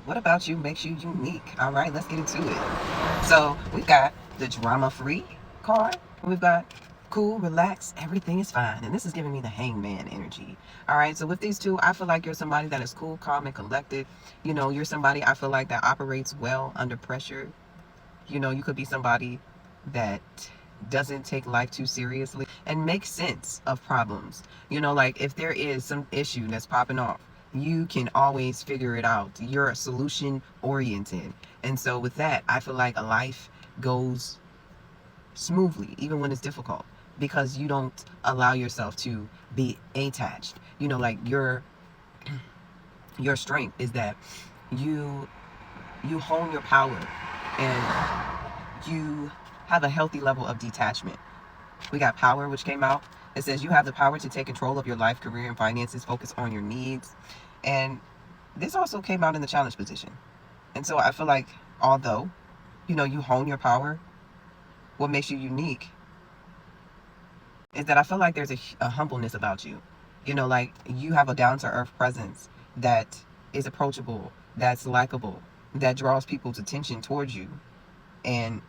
What about you makes you unique? All right, let's get into it. So we've got the drama-free card. We've got cool, relax, everything is fine. And this is giving me the hangman energy. All right, so with these two, I feel like you're somebody that is cool, calm, and collected. You know, you're somebody I feel like that operates well under pressure. You know, you could be somebody that doesn't take life too seriously and makes sense of problems. You know, like if there is some issue that's popping off, you can always figure it out. You're solution oriented. And so with that, I feel like a life goes smoothly, even when it's difficult, because you don't allow yourself to be attached. You know, like your strength is that you you hone your power and you have a healthy level of detachment. We got power, which came out. It says you have the power to take control of your life, career, and finances, focus on your needs. And this also came out in the challenge position. And so I feel like, although, you know, you hone your power, what makes you unique is that I feel like there's a humbleness about you. You know, like you have a down to earth presence that is approachable, that's likable, that draws people's attention towards you, and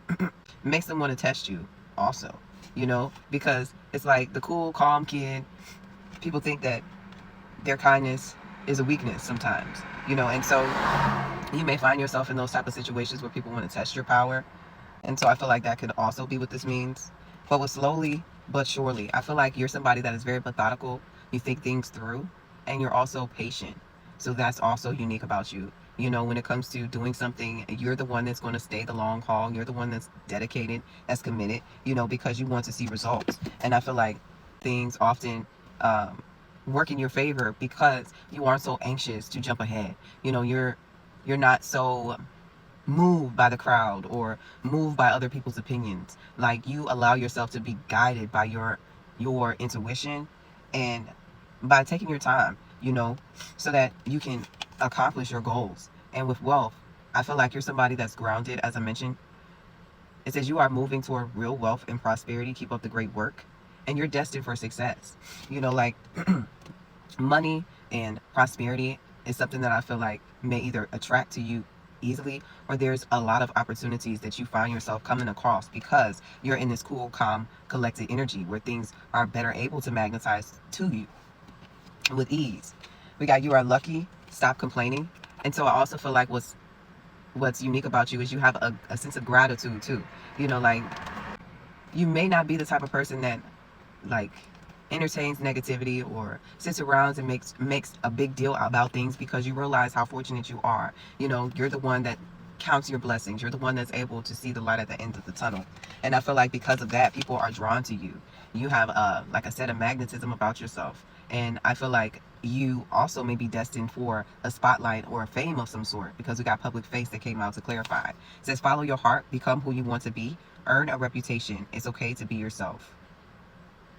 makes them want to test you also, you know, because it's like the cool, calm kid. People think that their kindness is a weakness sometimes, you know, and so you may find yourself in those type of situations where people want to test your power. And so I feel like that could also be what this means. But with slowly but surely, I feel like you're somebody that is very methodical. You think things through, and you're also patient. So that's also unique about you. You know, when it comes to doing something, you're the one that's going to stay the long haul. You're the one that's dedicated, that's committed, you know, because you want to see results. And I feel like things often work in your favor because you aren't so anxious to jump ahead. You know, you're not so moved by the crowd or moved by other people's opinions. Like you allow yourself to be guided by your intuition and by taking your time, you know, so that you can accomplish your goals. And with wealth, I feel like you're somebody that's grounded, as I mentioned. It says you are moving toward real wealth and prosperity. Keep up the great work, and you're destined for success. You know, like money and prosperity is something that I feel like may either attract to you easily, or there's a lot of opportunities that you find yourself coming across because you're in this cool, calm, collected energy where things are better able to magnetize to you with ease. We got you are lucky, stop complaining. And so I also feel like what's unique about you is you have a sense of gratitude too. You know, like you may not be the type of person that like entertains negativity or sits around and makes a big deal about things because you realize how fortunate you are. You know, you're the one that counts your blessings. You're the one that's able to see the light at the end of the tunnel. And I feel like because of that, people are drawn to you. You have like I said, a magnetism about yourself. And I feel like you also may be destined for a spotlight or a fame of some sort because we got public face that came out to clarify. It says follow your heart, become who you want to be, earn a reputation. It's okay to be yourself.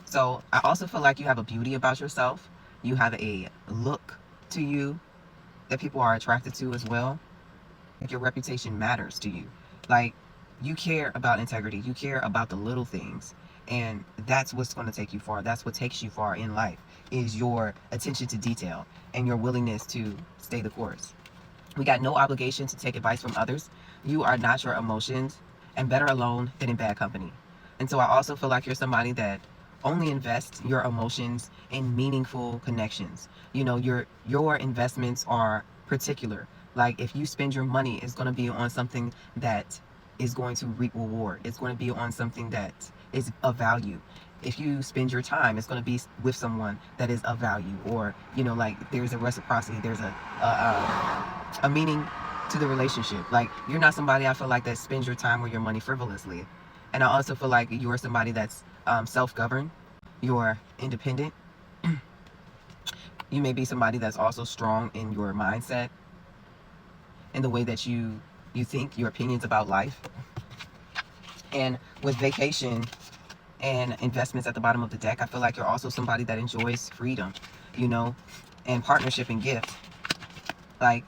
So I also feel like you have a beauty about yourself. You have a look to you that people are attracted to as well. Like your reputation matters to you. Like you care about integrity. You care about the little things. And that's what's going to take you far. That's what takes you far in life is your attention to detail and your willingness to stay the course. We got no obligation to take advice from others. You are not your emotions and better alone than in bad company. And so I also feel like you're somebody that only invests your emotions in meaningful connections. You know, your investments are particular. Like if you spend your money, it's going to be on something that is going to reap reward. It's going to be on something that is of value. If you spend your time, it's going to be with someone that is of value, or you know, like there's a reciprocity, there's a meaning to the relationship. Like you're not somebody I feel like that spends your time or your money frivolously. And I also feel like you're somebody that's self-governed. You're independent. You may be somebody that's also strong in your mindset, in the way that you think, your opinions about life. And with vacation and investments at the bottom of the deck, I feel like you're also somebody that enjoys freedom, you know, and partnership and gift. Like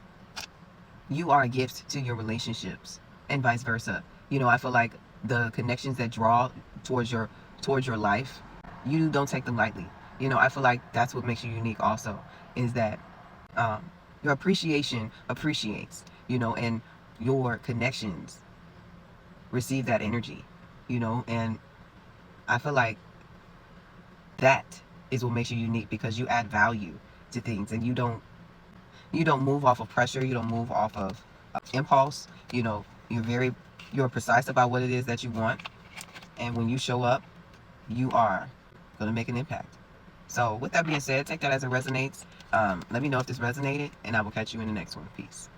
you are a gift to your relationships and vice versa. You know, I feel like the connections that draw towards your life, you don't take them lightly. You know, I feel like that's what makes you unique also is that your appreciation appreciates. you know, and your connections receive that energy, you know, and I feel like that is what makes you unique, because you add value to things, and you don't move off of pressure, you don't move off of impulse, you know, you're precise about what it is that you want, and when you show up, you are going to make an impact. So with that being said, take that as it resonates. Let me know if this resonated, and I will catch you in the next one. Peace.